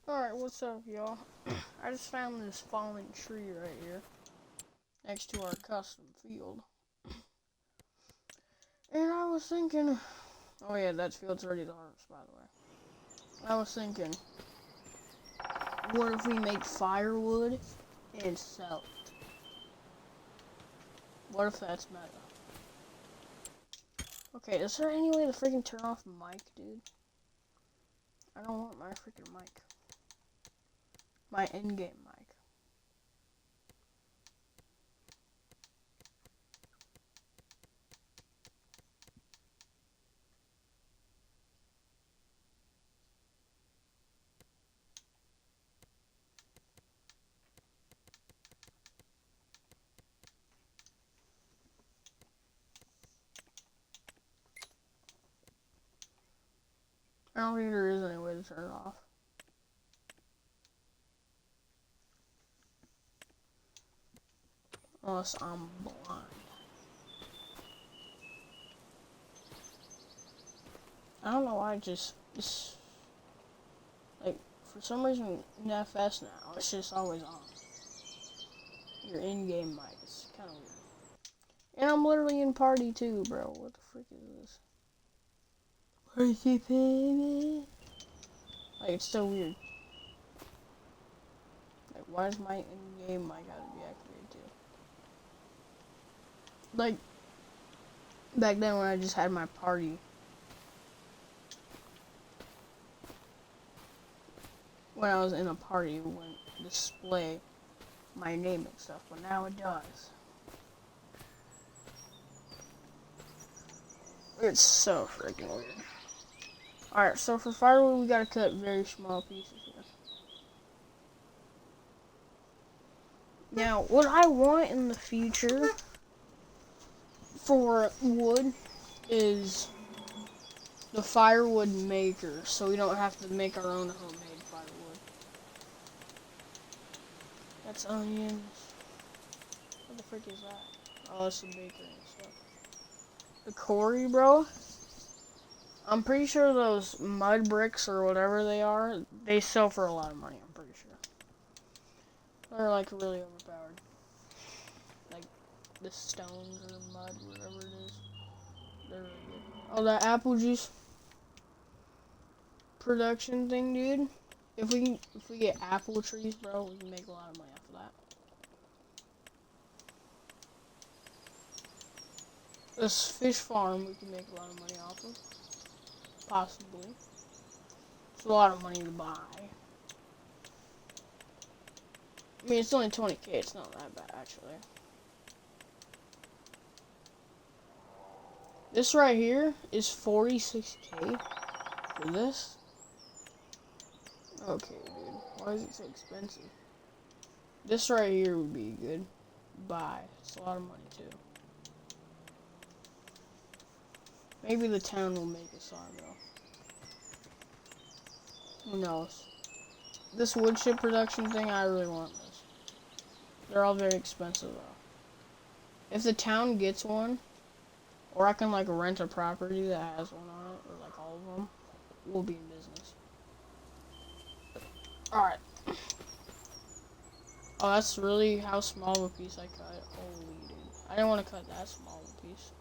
Alright, what's up, y'all? I just found this fallen tree right here next to our custom field. And I was thinking, oh yeah, that field's ready to harvest, by the way. I was thinking, what if we make firewood and sell it? What if that's meta? Okay, is there any way to freaking turn off the mic, dude? I don't want my freaking mic. My in-game mic. I don't think there is any way to turn it off. Unless I'm blind. I don't know why like, for some reason in FS now, it's just always on. Your in-game mic is kind of weird. And I'm literally in party too, bro. What the frick is this? Party baby. Like, it's so weird. Like, why does my in-game mic gotta be activated too? Like, back then when I just had my party. When I was in a party, it wouldn't display my name and stuff, but now it does. It's so freaking weird. Alright, so for firewood, we gotta cut very small pieces here. Now, what I want in the future for wood is the firewood maker, so we don't have to make our own homemade firewood. That's onions. What the frick is that? Oh, it's the bakery and stuff. The quarry, bro. I'm pretty sure those mud bricks or whatever they are, they sell for a lot of money, I'm pretty sure. They're like really overpowered. Like the stones or mud, whatever it is. They're really good. Oh, that apple juice production thing, dude. If we get apple trees, bro, we can make a lot of money off of that. This fish farm we can make a lot of money off of. Possibly. It's a lot of money to buy. I mean, it's only 20k, it's not that bad, actually. This right here is 46k for this. Okay, dude. Why is it so expensive? This right here would be good. Buy. It's a lot of money, too. Maybe the town will make a sawmill. Who knows? This wood chip production thing, I really want this. They're all very expensive, though. If the town gets one, or I can, like, rent a property that has one on it, or, like, all of them, we'll be in business. Alright. Oh, that's really how small of a piece I cut. Holy dude. I didn't want to cut that small of a piece.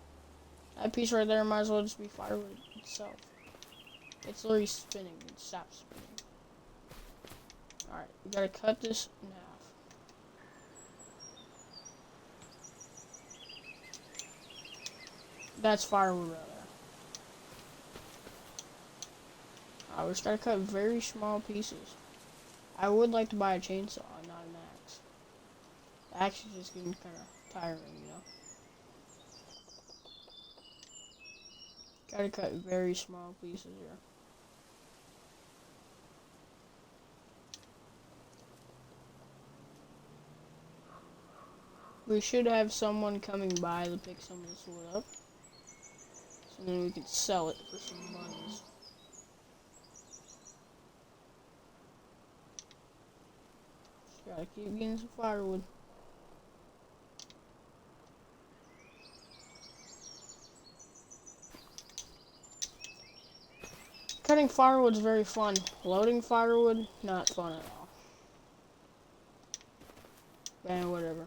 That piece right there might as well just be firewood itself. It's literally spinning. It stops spinning. Alright, we gotta cut this in half. That's firewood right there. Alright, we just gotta cut very small pieces. I would like to buy a chainsaw, not an axe. The axe is just getting kind of tiring, you know? Gotta cut very small pieces here. We should have someone coming by to pick some of this wood up. So then we could sell it for some monies. Just gotta keep getting some firewood. Cutting finding firewood's very fun. Loading firewood, not fun at all. Man, whatever.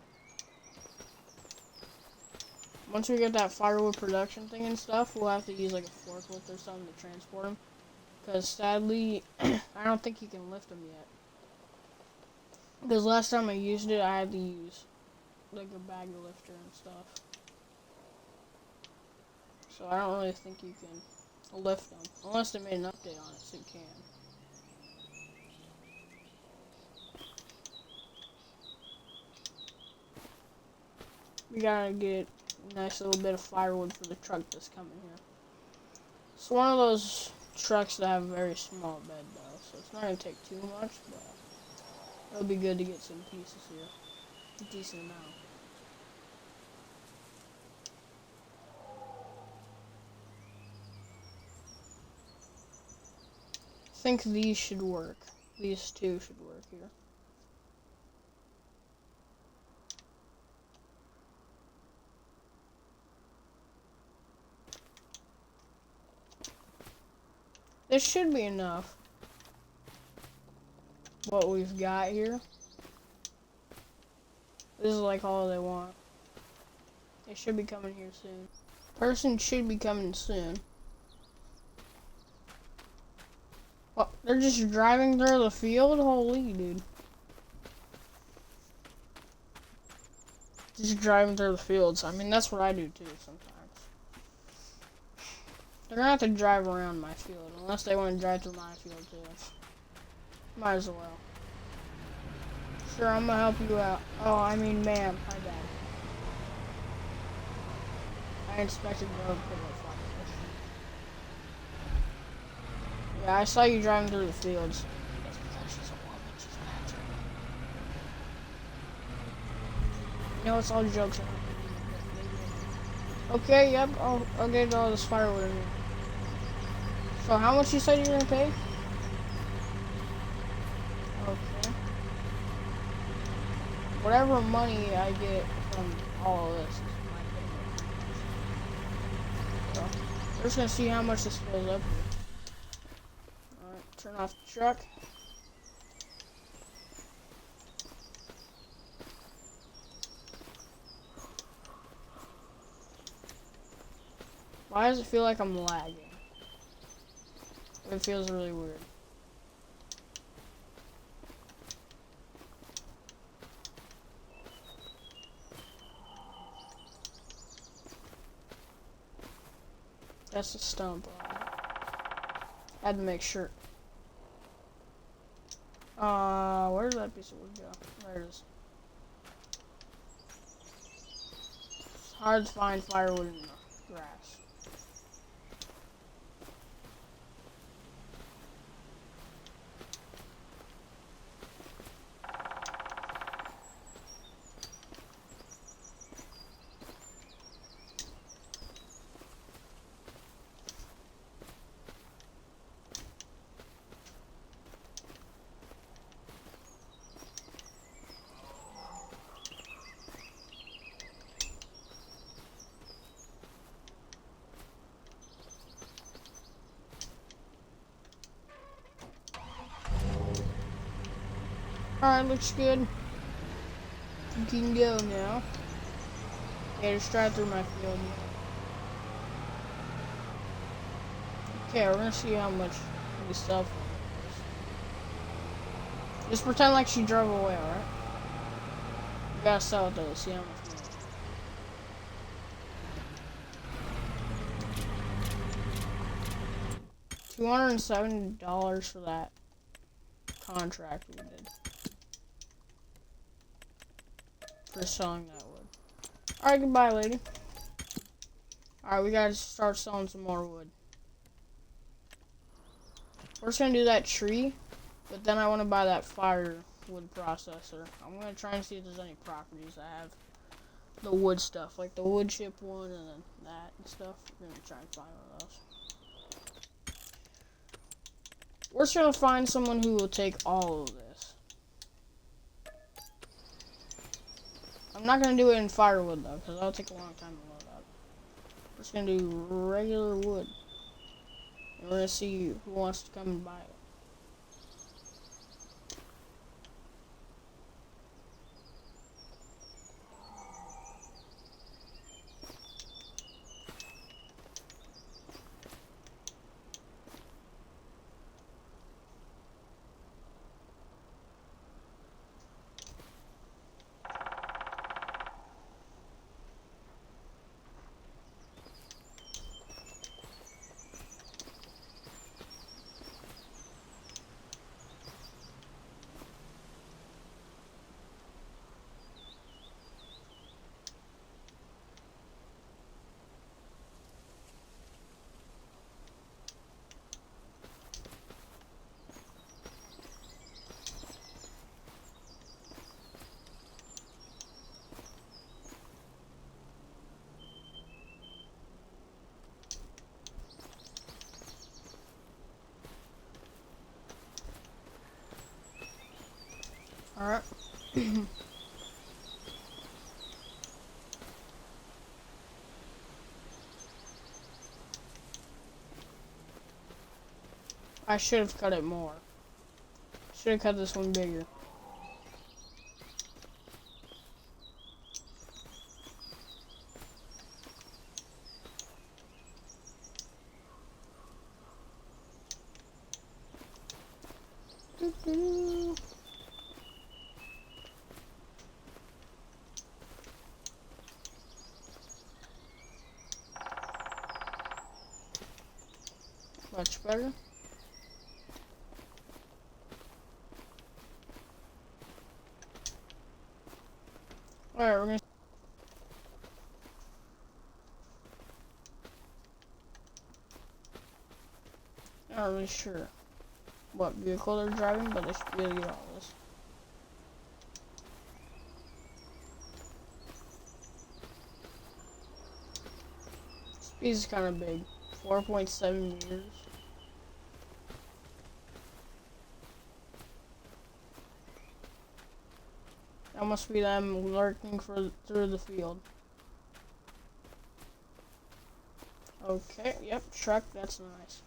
Once we get that firewood production thing and stuff, we'll have to use like a forklift or something to transport them. Because sadly, I don't think you can lift them yet. Because last time I used it, I had to use like a bag lifter and stuff. So I don't really think you can lift them. Unless they made an update on it, so you can. We gotta get a nice little bit of firewood for the truck that's coming here. It's one of those trucks that have a very small bed though, so it's not gonna take too much, but it'll be good to get some pieces here. A decent amount. I think these should work. These two should work here. This should be enough. What we've got here. This is like all they want. They should be coming here soon. Person should be coming soon. Well, they're just driving through the field? Holy dude. Just driving through the fields. I mean, that's what I do too sometimes. They're gonna have to drive around my field, unless they want to drive through my field too. Might as well. Sure, I'm gonna help you out. Oh, I mean, ma'am, my bad. I inspected the road pretty much like this. Yeah, I saw you driving through the fields. That's because she's a woman, she's natural. You know, it's all jokes. Okay, yep, I'll get all this firewood in here. So how much you said you're gonna pay? Okay. Whatever money I get from all of this is my payment. So, we're just gonna see how much this fills up here. Alright, turn off the truck. Why does it feel like I'm lagging? It feels really weird. That's a stump. I had to make sure. Where did that piece of wood go? There it is. It's hard to find firewood in the grass. Alright, looks good. You can go now. Yeah, just drive through my field. Okay, we're gonna see how much we sell for this. Just pretend like she drove away, alright? We gotta sell it though, see how much more. $270 for that contract we did. For selling that wood. Alright, goodbye, lady. Alright, we gotta start selling some more wood. We're just gonna do that tree, but then I want to buy that firewood processor. I'm gonna try and see if there's any properties that have the wood stuff, like the wood chip one and then that and stuff. We're gonna try and find one of those. We're just gonna find someone who will take all of this. I'm not gonna do it in firewood though, because that'll take a long time to load up. We're just gonna do regular wood. And we're gonna see who wants to come and buy it. Alright. I should have cut it more. Should have cut this one bigger. Much better. Alright, we're gonna. Not really sure what vehicle they're driving, but they should be able to get all this. Speed is kind of big. 4.7 meters. That must be them lurking through the field. Okay, yep, truck, that's nice.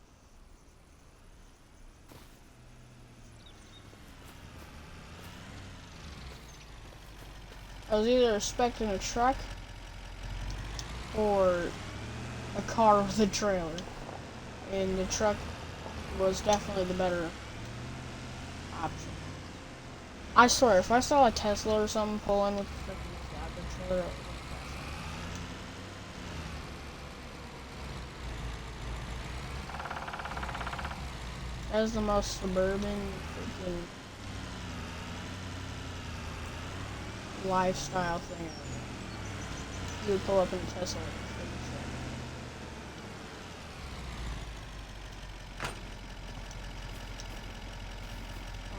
I was either expecting a truck or a car with a trailer. And the truck was definitely the better option. I swear, if I saw a Tesla or something pull in with the freaking trailer, that is the most suburban freaking lifestyle thing ever. You would pull up in a Tesla.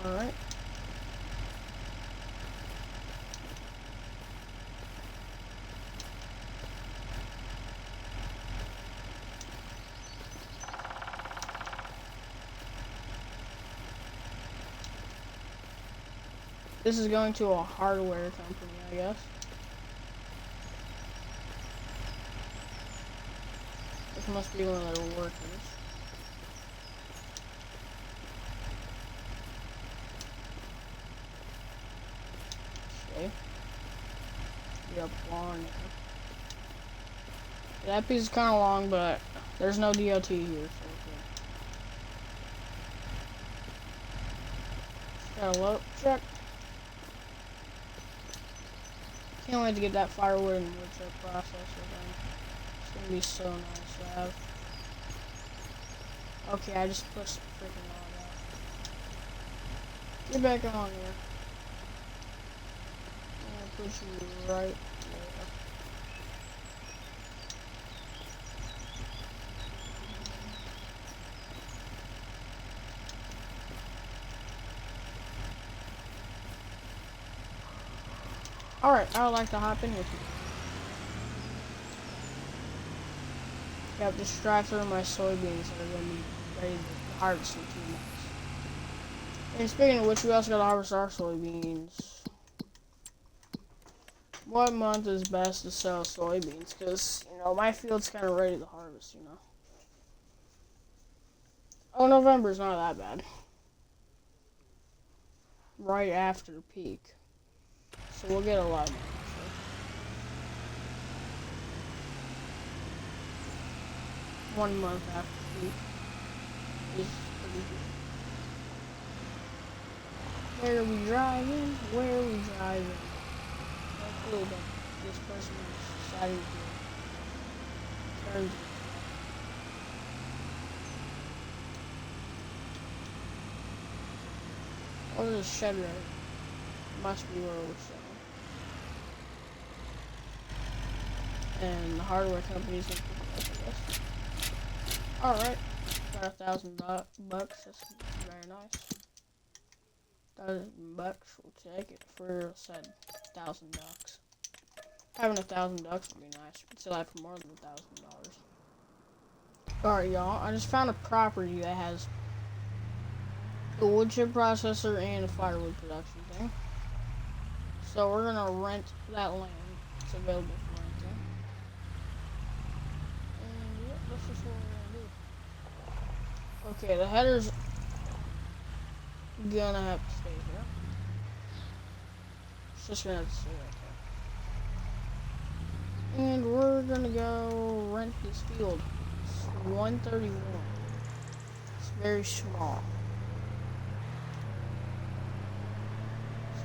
Alright. This is going to a hardware company, I guess. This must be one of their workers. Okay. Yep, long. That piece is kind of long, but there's no DOT here, so okay. Got a load check. Can't wait to get that firewood and wood chip processor thing. It's gonna be so nice to have. Okay, I just pushed the freaking log out. Get back on here. I'm gonna push you right there. Alright, I would like to hop in with you. Yep, just drive through my soybeans that are going to be ready to harvest in 2 months. And speaking of which, we also got to harvest our soybeans. What month is best to sell soybeans? Because, you know, my field's kind of ready to harvest, you know. Oh, November's not that bad. Right after peak. So we'll get a lot more. So 1 month after peak is pretty good. Where are we driving? Where are we driving? Hopefully this person is deciding to turn. Oh, there's a shed right. Must be where we're selling. And the hardware company's gonna pick it up, I guess. Alright. Got $1,000 bucks. That's very nice. $1,000, we'll take it for said $1,000. Having $1,000 would be nice. But still have for more than $1,000. Alright, y'all. I just found a property that has a wood chip processor and a firewood production thing. So we're gonna rent that land. It's available for renting. And yeah, that's just what we're gonna do. Okay, the header's gonna have to stay here. It's just gonna have to stay right there. And we're gonna go rent this field. It's 131. It's very small.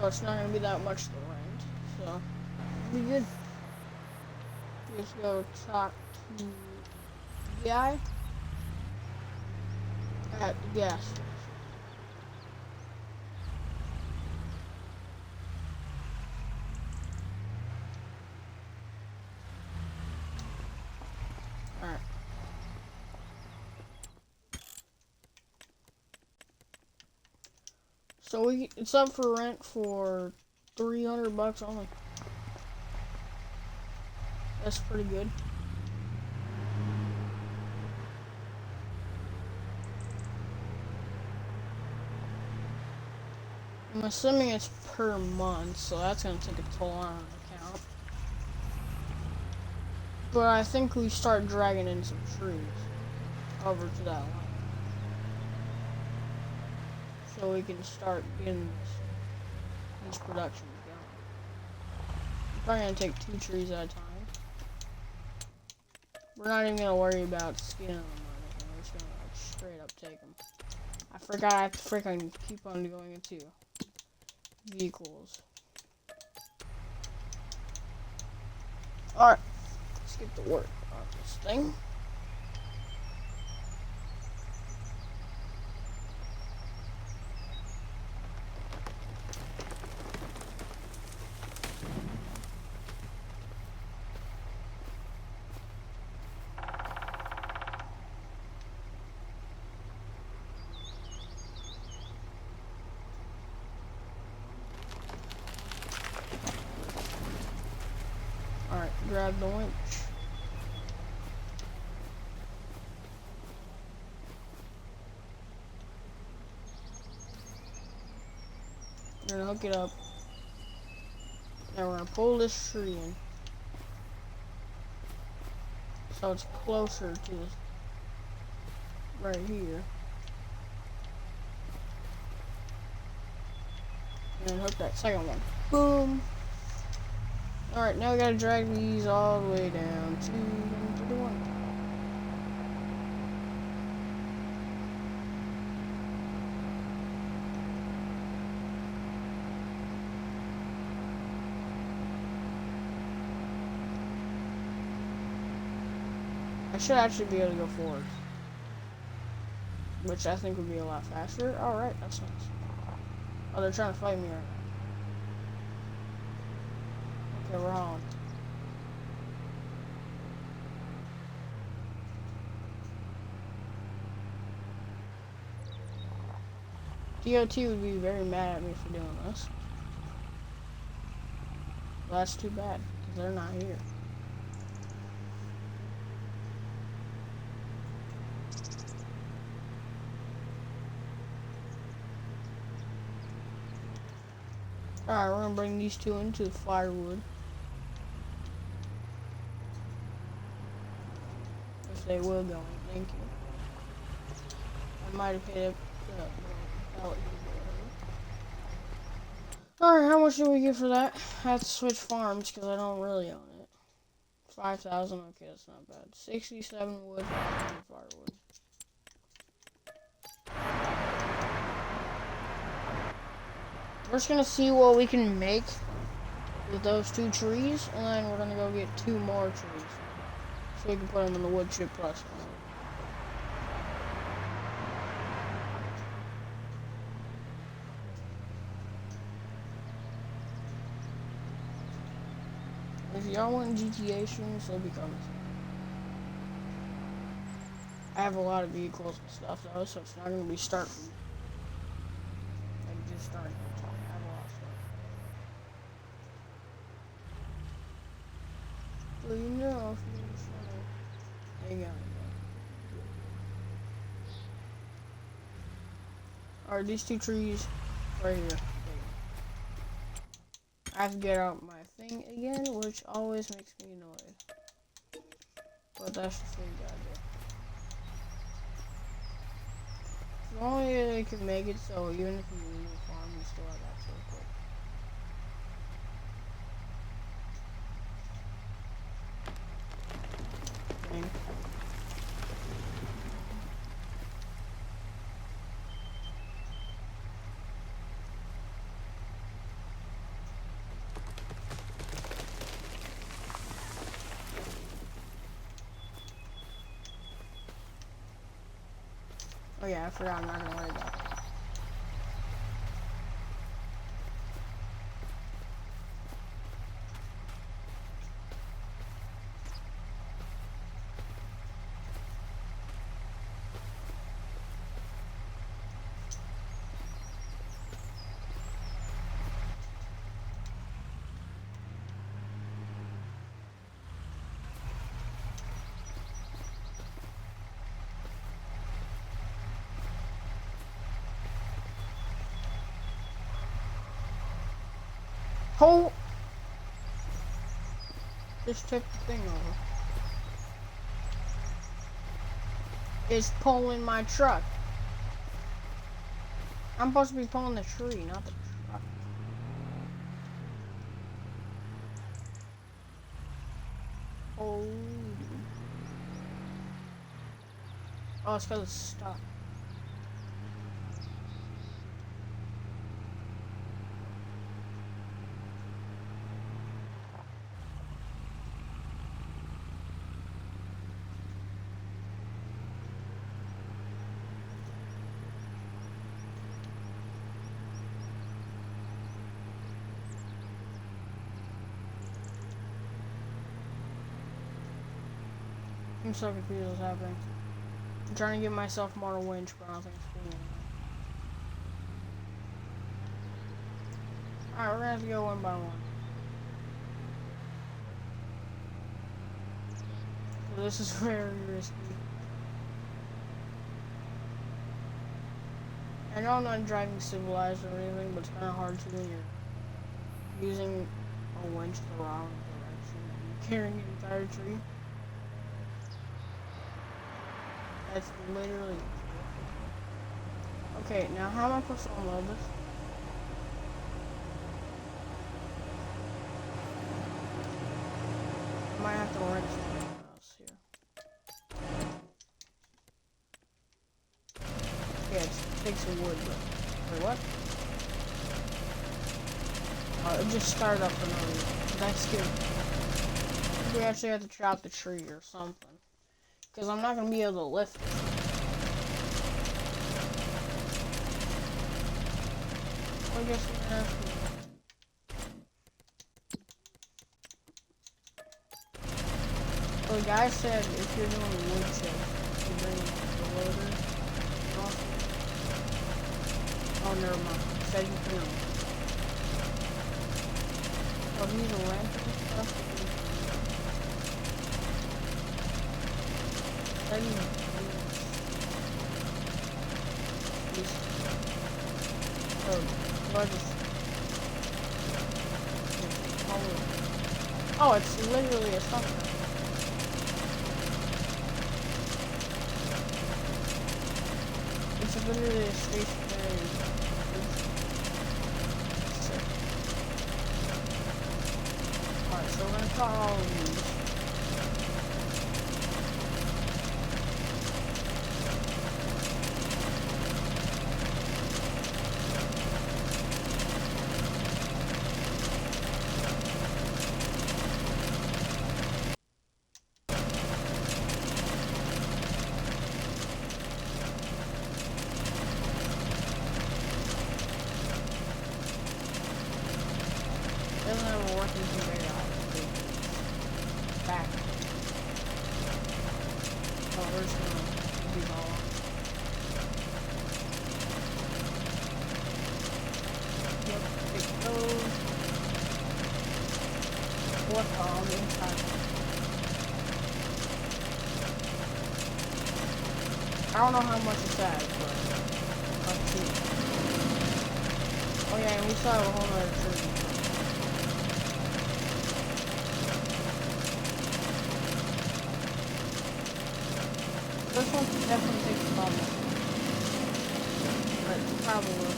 So it's not gonna be that much to rent. So it'll be good. Just go talk to the guy at the gas station. Alright. So it's up for rent for $300 only. That's pretty good. I'm assuming it's per month, so that's gonna take a toll on our account. But I think we start dragging in some trees over to that line. So we can start getting these productions going. I'm probably gonna take 2 trees at a time. We're not even gonna worry about skinning them or anything. We're just gonna like straight up take them. I forgot I have to freaking keep on going into vehicles. Alright, let's get to work on this thing. Alright, grab the winch. We're gonna hook it up. Now we're gonna pull this tree in. So it's closer to this right here. And then hook that second one. Boom! Alright, now we gotta drag these all the way down to the one. I should actually be able to go forward. Which I think would be a lot faster. Alright, that's nice. Oh, they're trying to fight me right now. Okay, we're on. DOT would be very mad at me for doing this. Well, that's too bad, because they're not here. Alright, we're gonna bring these 2 into the firewood. If they will go in, thank you. might have hit it. Alright, how much do we get for that? I have to switch farms because I don't really own it. 5,000, okay, that's not bad. 67 wood, 500 firewood. We're just gonna see what we can make with those 2 trees, and then we're gonna go get 2 more trees. So we can put them in the wood chip process. If y'all want GTA streams, they'll be coming. I have a lot of vehicles and stuff though, so it's not gonna be starting. Like just starting. I have a lot of stuff. So you know if you just wanna hang out. Alright, these 2 trees right here. I have to get out my thing again, which always makes me annoyed. But that's the thing I do. If only they could make it so even if you leave the farm, you still have access to it. Thing. Oh yeah, I forgot I'm not gonna worry about that. Oh! Just took the thing over. It's pulling my truck. I'm supposed to be pulling the tree, not the truck. Oh. Oh, it's because it's stuck. I'm so confused what's happening. I'm trying to get myself more winch, but I don't think it's doing anything. Alright, we're gonna have to go one by one. So this is very risky. I know I'm not driving civilized or anything, but it's kind of hard to when you're using a winch the wrong direction and carrying an entire tree. That's literally... Okay, now how am I supposed to unload this? I might have to wrench something else here. Yeah, it takes some wood, but... Wait, what? Oh, it just started up for no reason. That's good. We actually have to chop the tree or something. Because I'm not going to be able to lift it. Well, I guess we're going to have to... Well, the guy said if you're doing a wood chip, you bring the loader. Oh, never mind. He said you can. Oh, you need a lamp and stuff? Oh, it's literally a sunset. It's literally a stationary. Sick. Alright, so we're gonna cut all of these. Doesn't have a working conveyor, obviously. Back. Oh, we're just gonna do these all. Yep, take those. What on the inside? I don't know how much it's at, but let's see. Oh yeah, and we still have a whole nother tree. This one definitely takes a problem. But probably.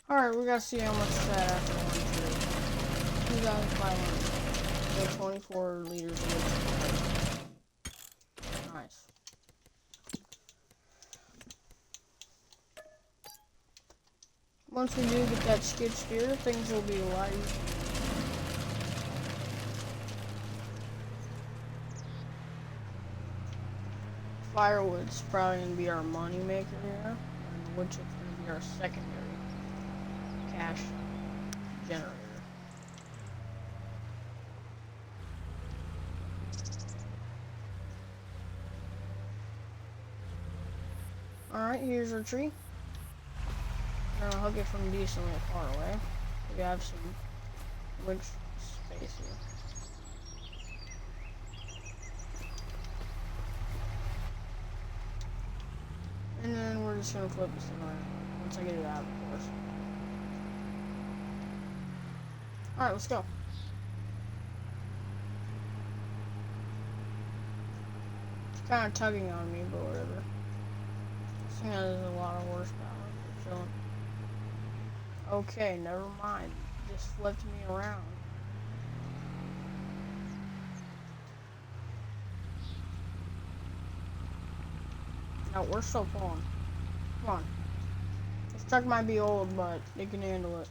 Alright, we gotta see how much it's at after one tree. 2,500. We have 24 liters of wood. Nice. Once we do get that skid steer, things will be a lot easier. Firewood's probably gonna be our money maker here, and wood chip's gonna be our secondary cash generator. Alright, here's our tree. I'm gonna hook it from decently far away. We have some wood space here. And then we're just gonna flip this thing around once I get it out, of course. Alright, let's go. It's kind of tugging on me, but whatever. This thing has a lot of horsepower. We're chilling. Okay, never mind. Just flipped me around. No, we're still pulling. Come on. This truck might be old, but it can handle it.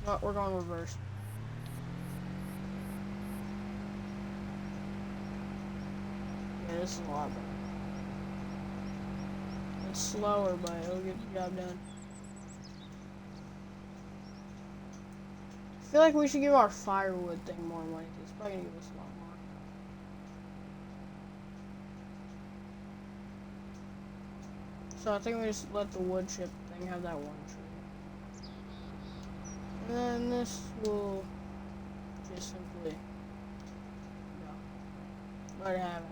No, we're going reverse. Yeah, this is a lot better. It's slower, but it'll get the job done. I feel like we should give our firewood thing more money. It's probably gonna give us a lot more. So I think we just let the wood chip thing have that one tree. And then this will just simply let it have it.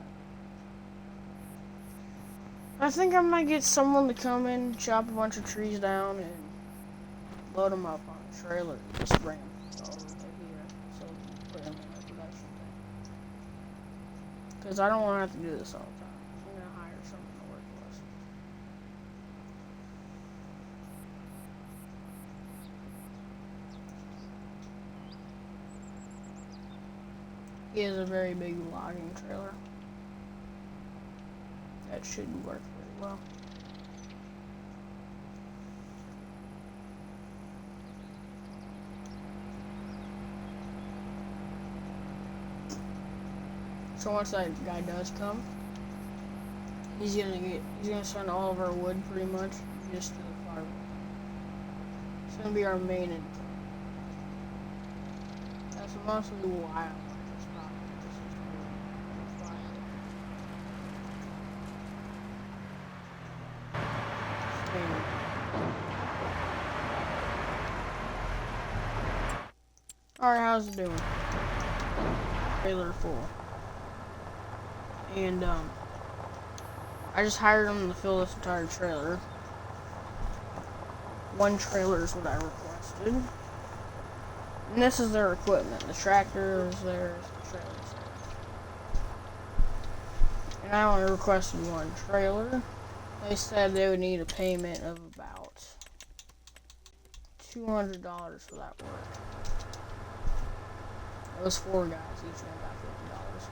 I think I might get someone to come in, chop a bunch of trees down, and load them up on a trailer, just bring them over to here, so we can put them in our production thing. Because I don't want to have to do this all the time. I'm going to hire someone to work with us. He has a very big logging trailer. That should work very well. So once that guy does come, he's gonna send all of our wood pretty much just to the farm. It's gonna be our main income. That's mostly why I want this property. This is really alright, how's it doing? Trailer full. And I just hired them to fill this entire trailer. One trailer is what I requested. And this is their equipment. The tractor is theirs, the trailer is theirs. And I only requested one trailer. They said they would need a payment of about $200 for that work. It was 4 guys, each one got $50.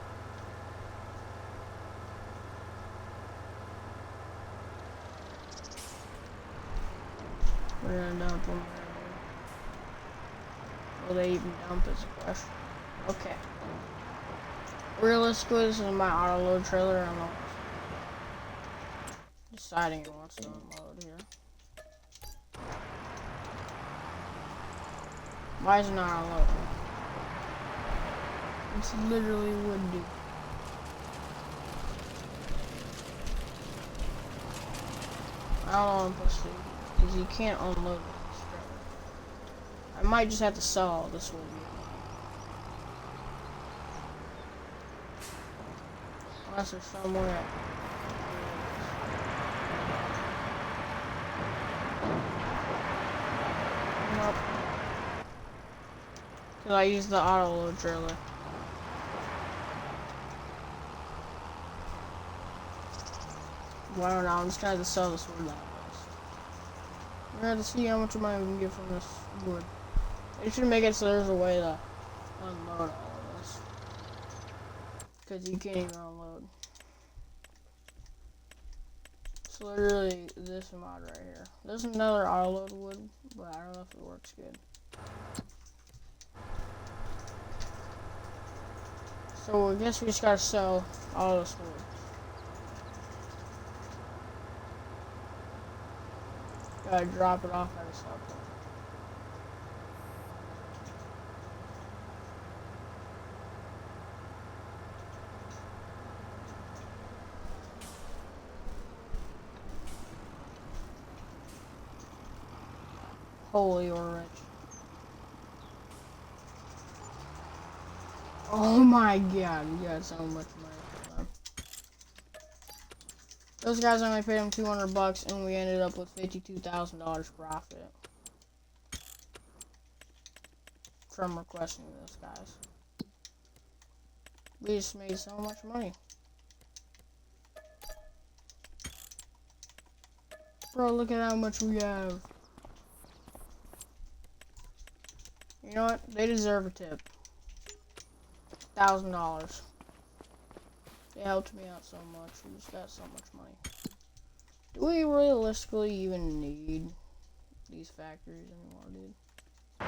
We're gonna dump them. Will they even dump is a question. Okay. Realistically, this is my auto load trailer. I'm almost deciding it wants to unload here. Why is it not unloading? It's literally wood, dude. I don't know what I'm supposed to do. Because you can't unload this trailer. I might just have to sell all this wood. Unless there's somewhere. Nope. Because I use the auto load trailer. Well, I don't know. I'm just trying to sell this wood out. We're gonna have to see how much money we can get from this wood. They should make it so there's a way to unload all of this. Because you can't even unload. It's literally this mod right here. There's another auto load wood, but I don't know if it works good. So I guess we just gotta sell all this wood. Gotta drop it off at a sell point. Holy orange. Oh my god, we got so much money from them. Those guys only paid him $200 and we ended up with $52,000 profit from requesting those guys. We just made so much money. Bro, look at how much we have. You know what? They deserve a tip. $1,000. They helped me out so much. We just got so much money. Do we realistically even need these factories anymore, dude? I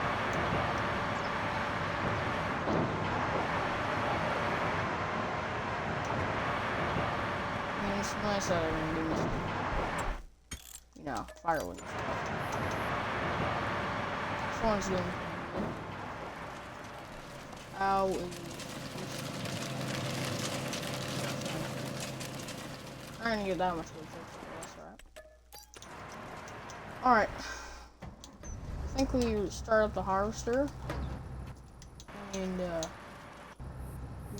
mean, it's nice that they're gonna give me some, you know, firewood and stuff. This one's doing. Ow. I didn't get that much wood chips, but that's alright. Alright. I think we start up the harvester. And,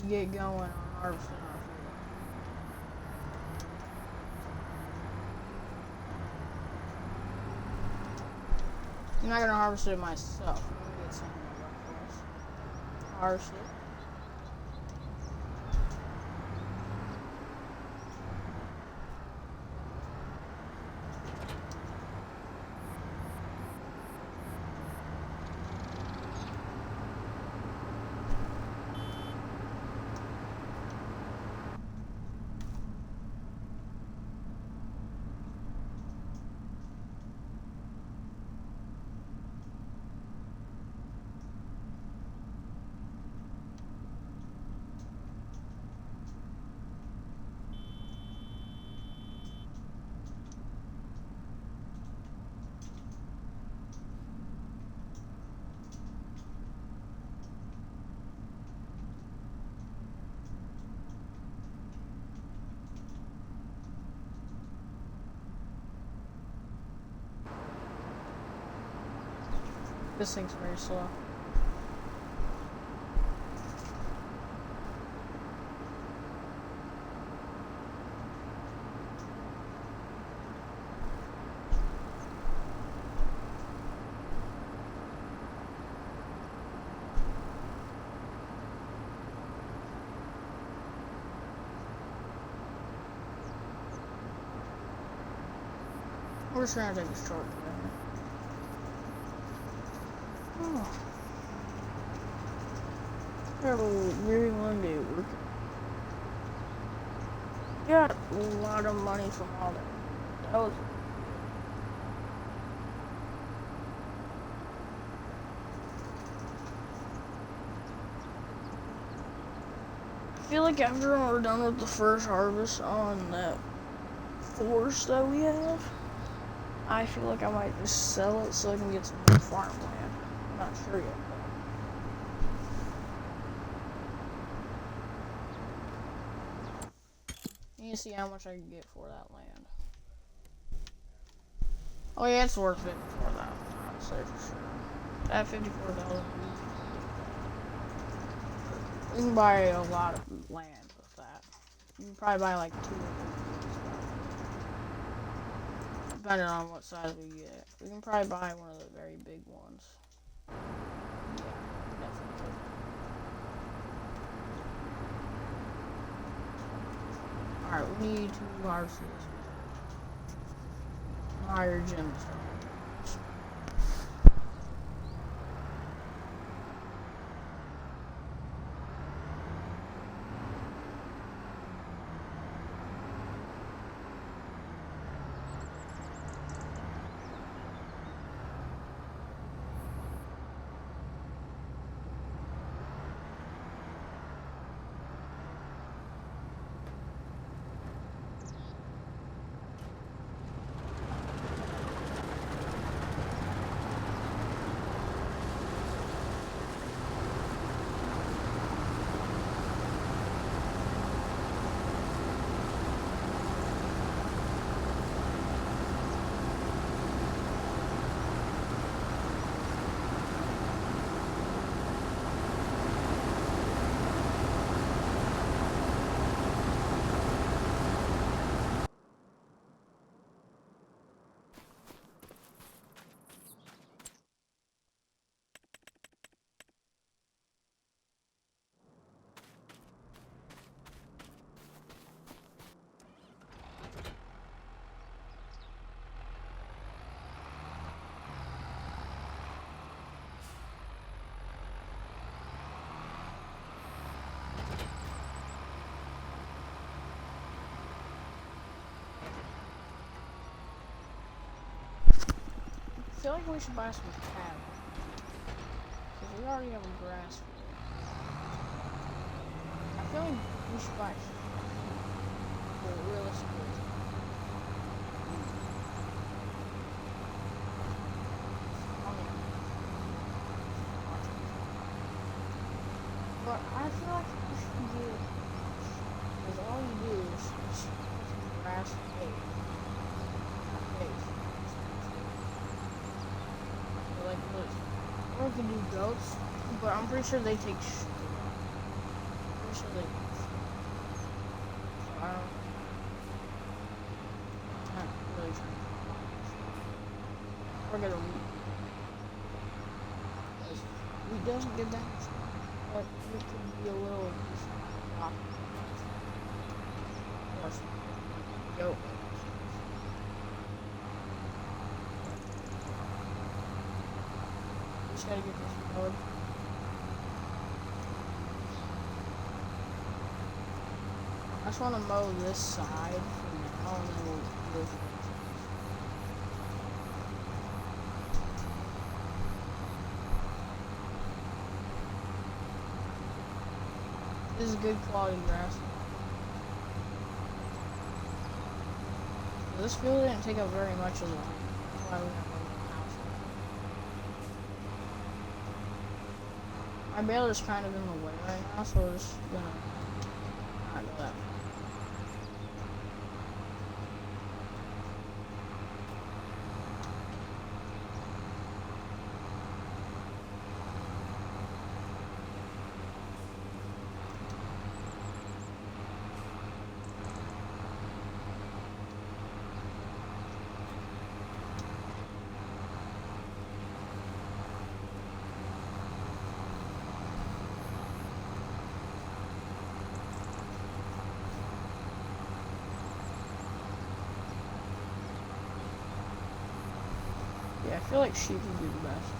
we get going on harvesting our food. I'm not gonna harvest it myself. I'm gonna get someone to work for us. Harvest it. This thing's very slow. We're just gonna take a shortcut. Oh. Got a very one day working. Got a lot of money from all that. That was. I feel like after we're done with the first harvest on that forest that we have, I feel like I might just sell it so I can get some more farmland. I'm not sure yet. You need to see how much I can get for that land. Oh yeah, it's worth it for that. I'd say for sure. At 54,000, we can buy a lot of land with that. You can probably buy like 2 or 3 depending on what size we get. We can probably buy one of the very big ones. Yeah, definitely. Alright, we need to harvest this. Higher gems. I feel like we should buy some cattle. Because we already have a grass field. I feel like we should buy realistically. But I feel like we should get, because all you do is just grass and hay. Like this. Or we can do goats, but I'm pretty sure they take shit. Pretty sure they take shit. So I'm really trying to. We're gonna leave. He doesn't get that much, but it could be a little rock or something. Yo. Just gotta get this mode. I just want to mow this side for now, and then we'll go for it. This is good quality grass. This field didn't take up very much of the land. That's why we have a little house. My baler's kind of in the way right now, so we're just gonna not go that way. Yeah, I feel like sheep would be the best.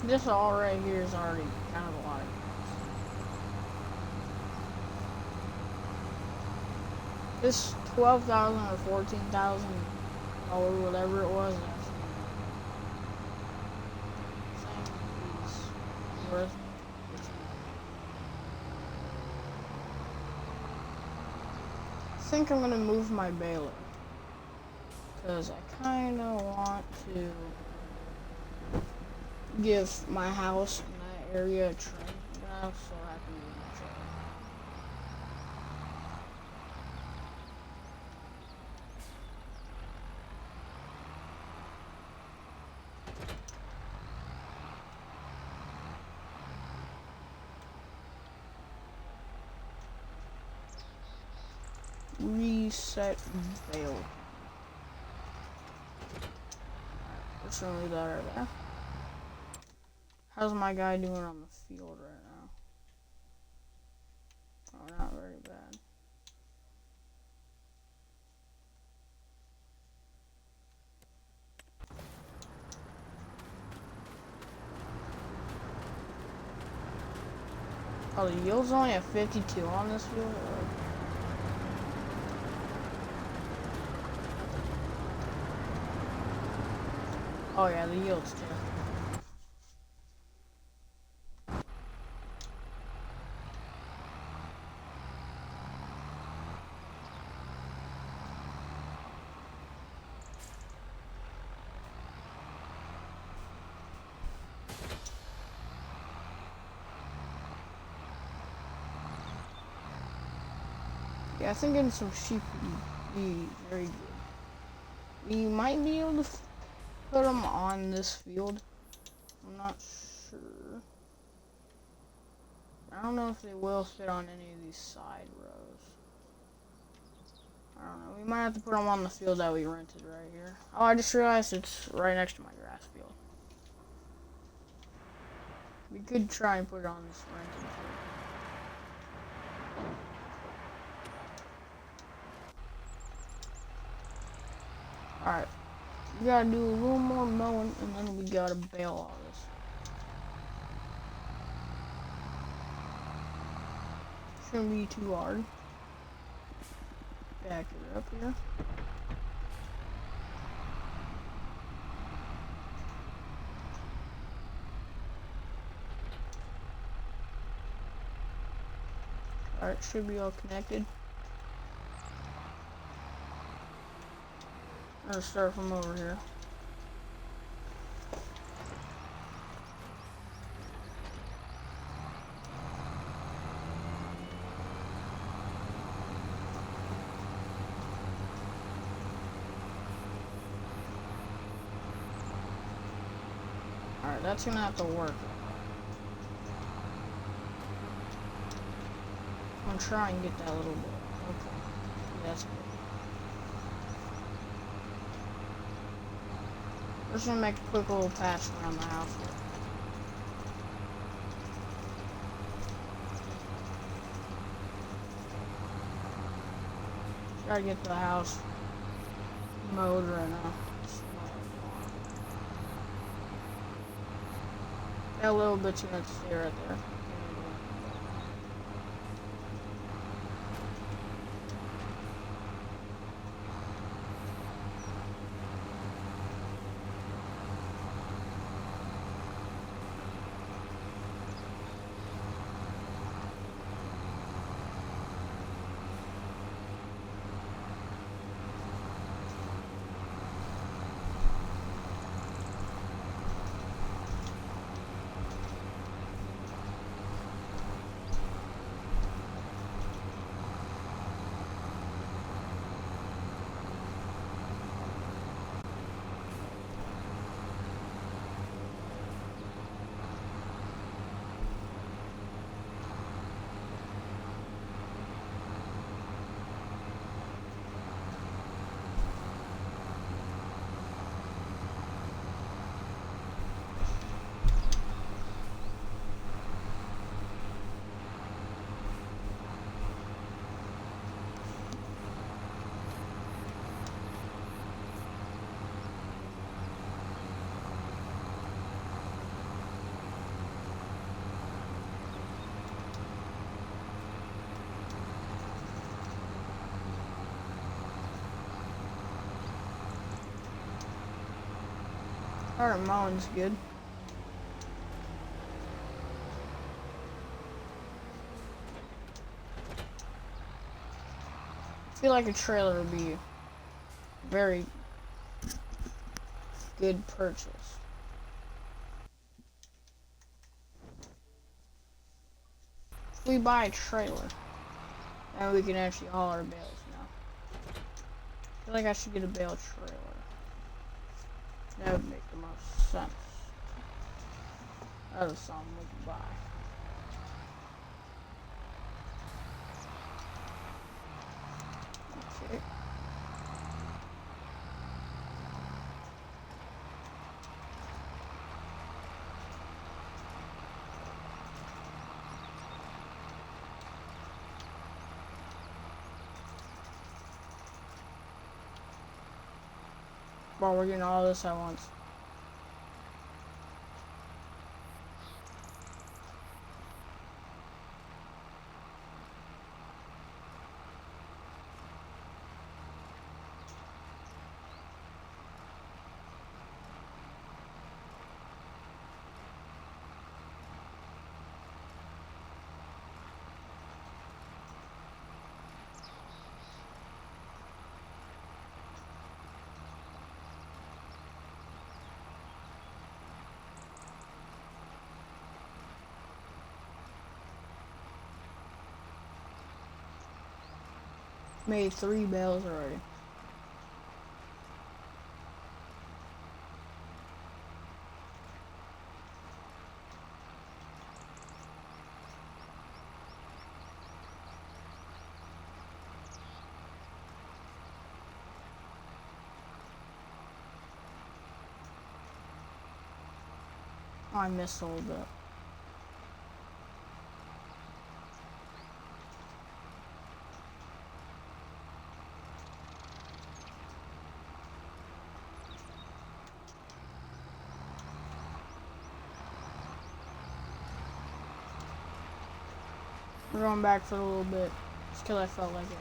This all right here is already kind of a lot of grass. This 12,000 or 14,000 or whatever it was, worth. I think I'm gonna move my baler because I kind of want to give my house in that area a trim now, so I can move my trailer. Reset bail. Let's remove that right there. How's my guy doing on the field right now? Oh, not very bad. Oh, the yield's only at 52 on this field? Oh yeah, the yield's too. Yeah, I think getting some sheep would be very good. We might be able to put them on this field. I'm not sure. I don't know if they will fit on any of these side rows. I don't know. We might have to put them on the field that we rented right here. Oh, I just realized it's right next to my grass field. We could try and put it on this rented field. Alright. We gotta do a little more mowing and then we gotta bale all this. Shouldn't be too hard. Back it up here. Alright, should be all connected. I'm gonna start from over here. Alright, that's gonna have to work. I'm gonna try and get that little bit. Okay. That's good. We're just gonna make a quick little pass around the house here. Gotta get the house mowed right now. That little bit's gonna stay right there. Alright, mowing's good. I feel like a trailer would be a very good purchase. If we buy a trailer, then we can actually haul our bales now. I feel like I should get a bale trailer. That would make the most sense. That is something we can buy. Okay. Bro, we're getting all this at once. Made 3 bales already. Oh, I missed a little bit. We're going back for a little bit, just because I felt like it.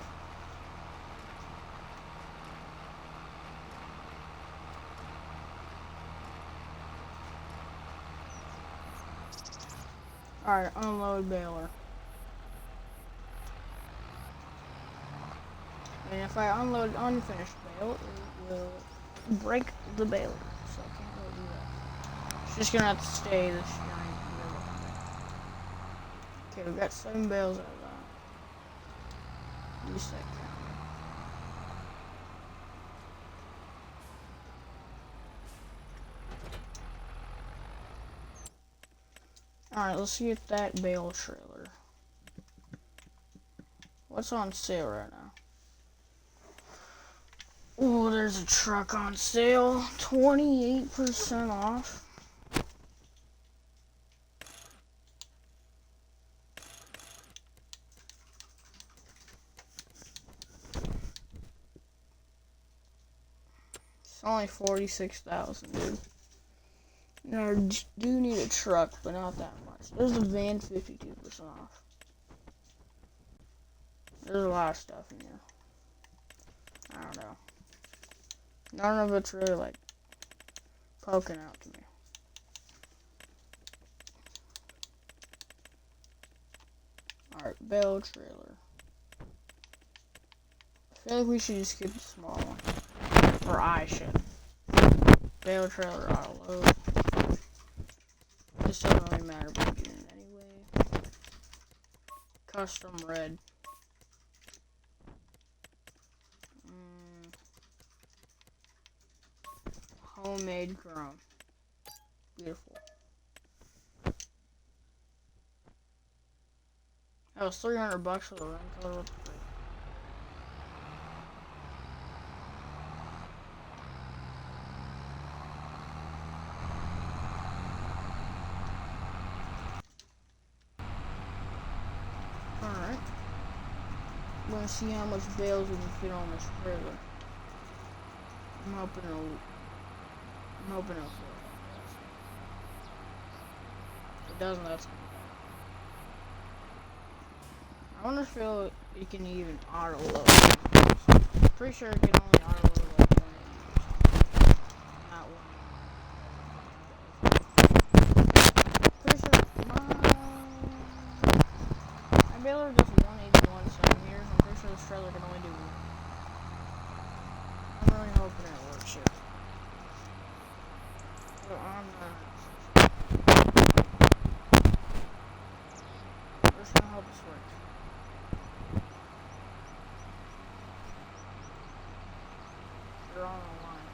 Alright, unload baler. And if I unload unfinished bale, it will break the baler. So I can't really do that. It's just gonna have to stay this giant baler. Okay, we got 7 bales out of that. Reset counter. Alright, let's get that bale trailer. What's on sale right now? Oh, there's a truck on sale. 28% off. It's only 46,000, dude. No, I do need a truck, but not that much. There's a van, 52% off. There's a lot of stuff in here. I don't know. None of it's really, like, poking out to me. Alright, bale trailer. I feel like we should just get the small one. Or I should. Bale trailer auto load. This doesn't really matter about getting it anyway. Custom red. Homemade chrome. Beautiful. That was $300 for the rim color. What the frick? Alright. We're gonna see how much bales we can fit on this trailer. I'm hoping it'll fit. If it doesn't, that's I wonder if it can even auto load. Pretty sure it can only auto load like 180 or something. Not 180. Pretty sure my baler does 181 centimeters. I'm pretty sure this trailer can only do 1. I'm really hoping it works here. So I'm we're just gonna hope this works. They're on the line.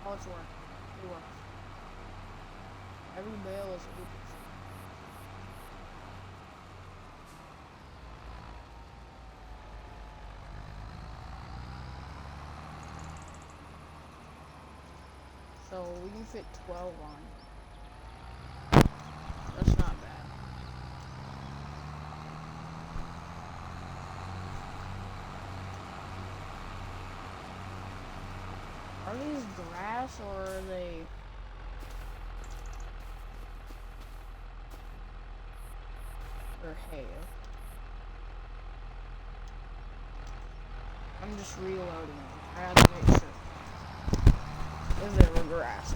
Oh, it's working. It works. Every bale is 8%. So we can fit 12 on. That's not bad. grass or are they? Or hay? I'm just reloading. I have to make sure if they were grass. So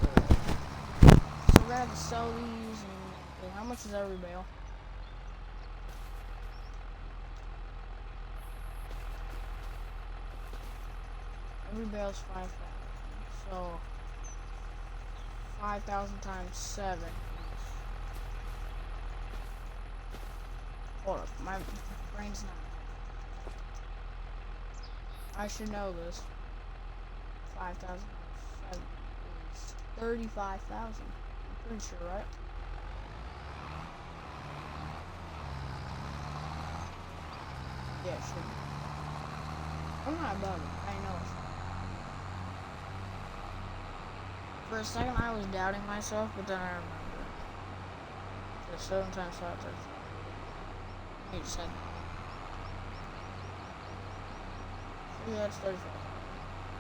we're gonna have to sell these. And how much is every bale? Every bale's 5,000. So 5,000 times 7. Hold up, my brain's not. I should know this. 5,000 times 7 is 35,000. I'm pretty sure, right? Yeah, it should be. I'm not bugging. I know it. For a second, I was doubting myself, but then I remembered. So 7 times 5, 35. You just said. Yeah, that's 35.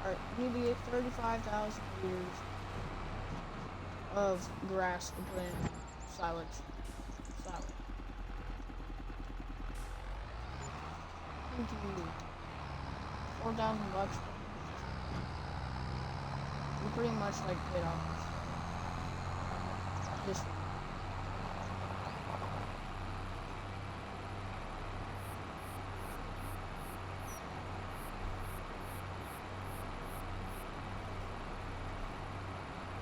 Alright, we need to get 35,000 liters of grass to put in silage. 4,000 bucks. We pretty much like paid off this one.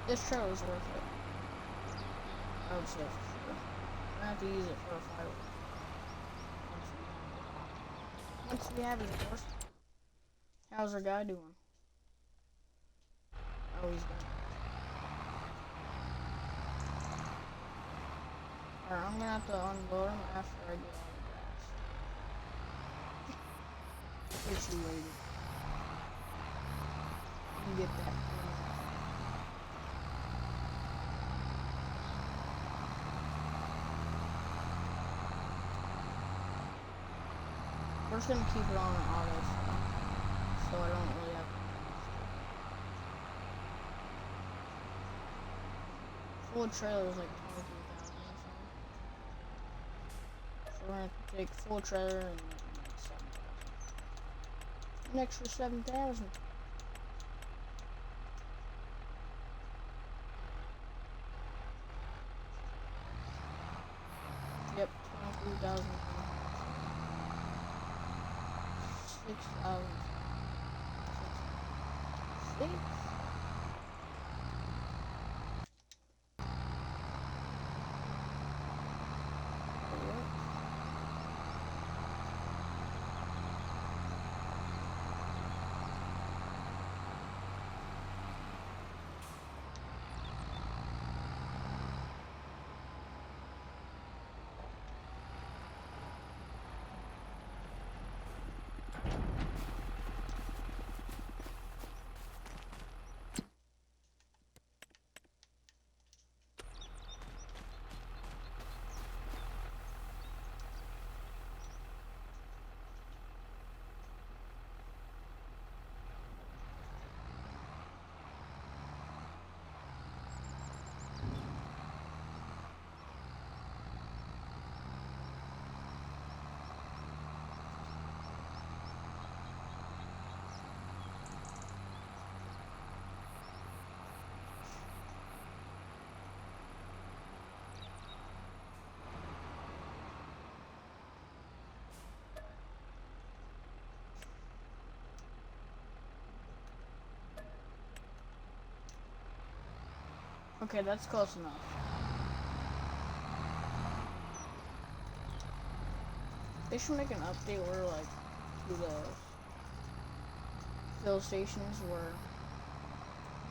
This trailer is worth it. I would say for sure. I'm gonna have to use it for a firework. Once we have it, of course. How's our guy doing? Oh, he's done. Alright, I'm gonna have to unload him after I get all the grass. Situated. You get that. We're just gonna keep it on auto, so I don't really have to. Full trailer is like 23,000 or something. So we're gonna take full trailer and make 7,000. An extra 7,000. Yep, 23,000. 6,000. 6. Okay, that's close enough. They should make an update where, like, to the fill stations where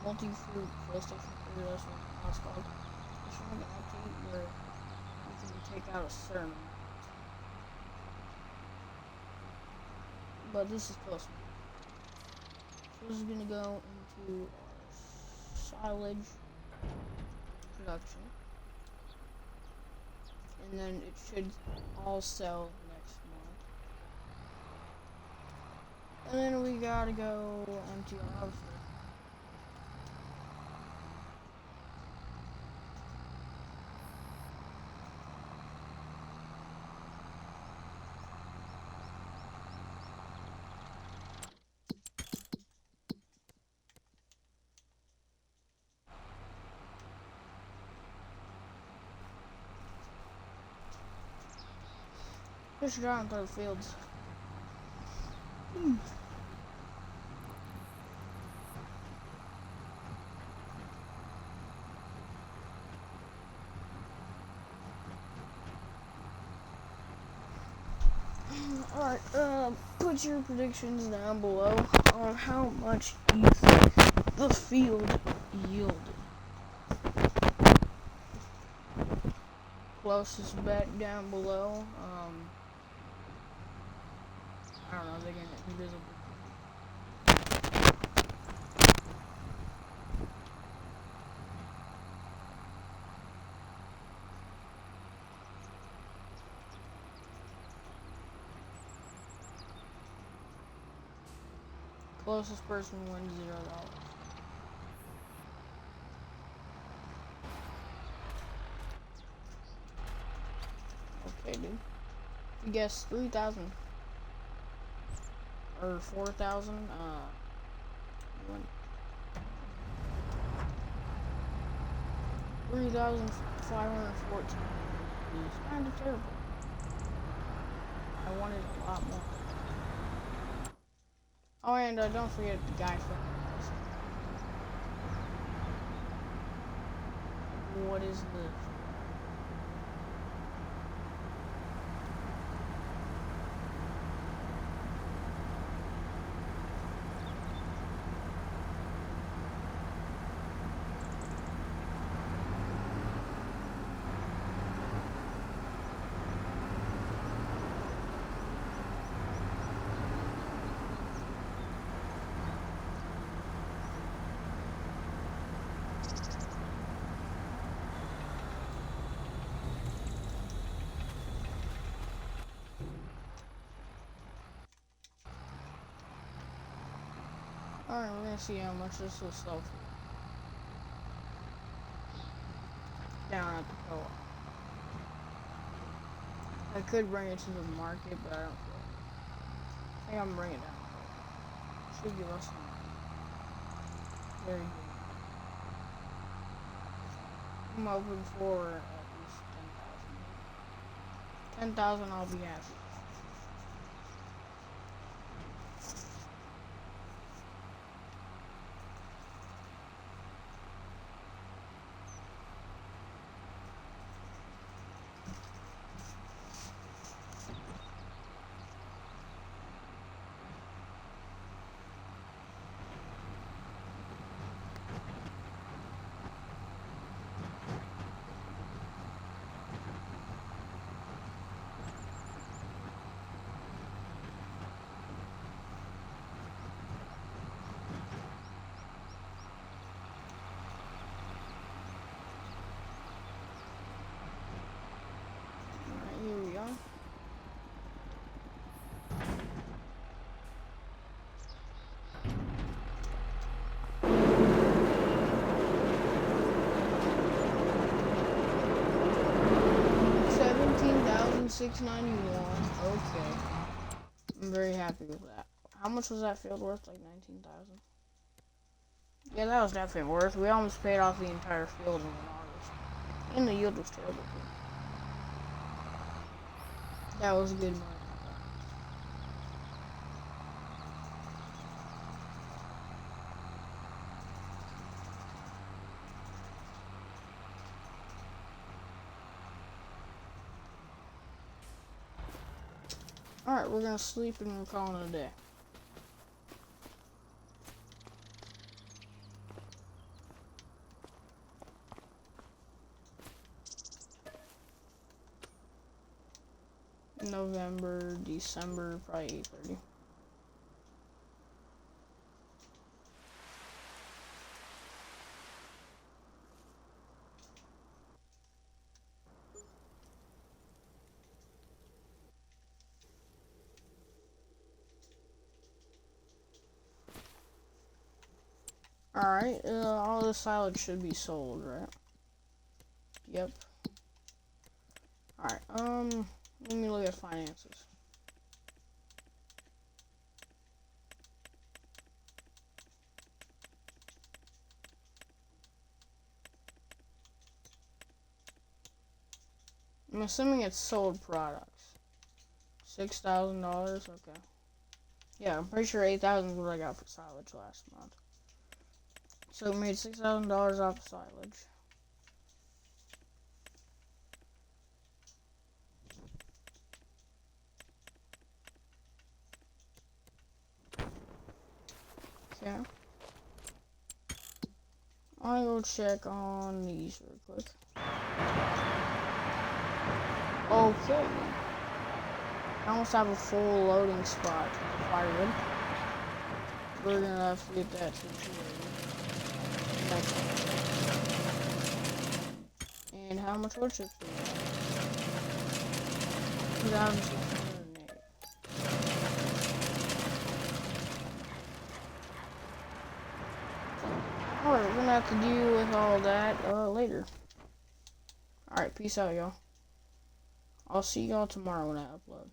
multi-fruit fill station, that's what it's called. They should make an update where you can take out a certain amount. But this is close enough. So this is gonna go into our silage production, and then it should all sell next month. And then we gotta go empty our harvester. Push it out into the fields. Alright, put your predictions down below on how much you think the field yielded. Closest bet down below. I don't know, they're getting invisible. Closest person wins $0. Okay, dude. You guess 3,000 or 4,000. You win 3,514. It's kind of terrible. I wanted a lot more. Oh, and don't forget the guy from. What is this? Alright, we're gonna see how much this will sell for. Down at the co-op. I could bring it to the market, but I don't feel like it. I think I'm bringing it down. Should give us some money. Very good. I'm hoping for at least 10,000. 10,000, I'll be happy. Alright, here we go. $17,691. Okay. I'm very happy with that. How much was that field worth? Like 19,000. Yeah, that was definitely worth. We almost paid off the entire field in 1 August. And the yield was terrible too. That was good money. Alright, we're gonna sleep and we're calling it a day. November, December, probably 8:30. Alright, all the silage should be sold, right? Yep. Alright, let me look at finances. I'm assuming it's sold products. $6,000. Okay. Yeah, I'm pretty sure 8,000 is what I got for silage last month. So we made $6,000 off of silage. Okay. I'll go check on these real quick. Okay. I almost have a full loading spot for firewood. We're gonna have to get that situated. And how much wood chips do we have? 2,608. Alright, we're gonna have to deal with all that later. Alright, peace out, y'all. I'll see y'all tomorrow when I upload.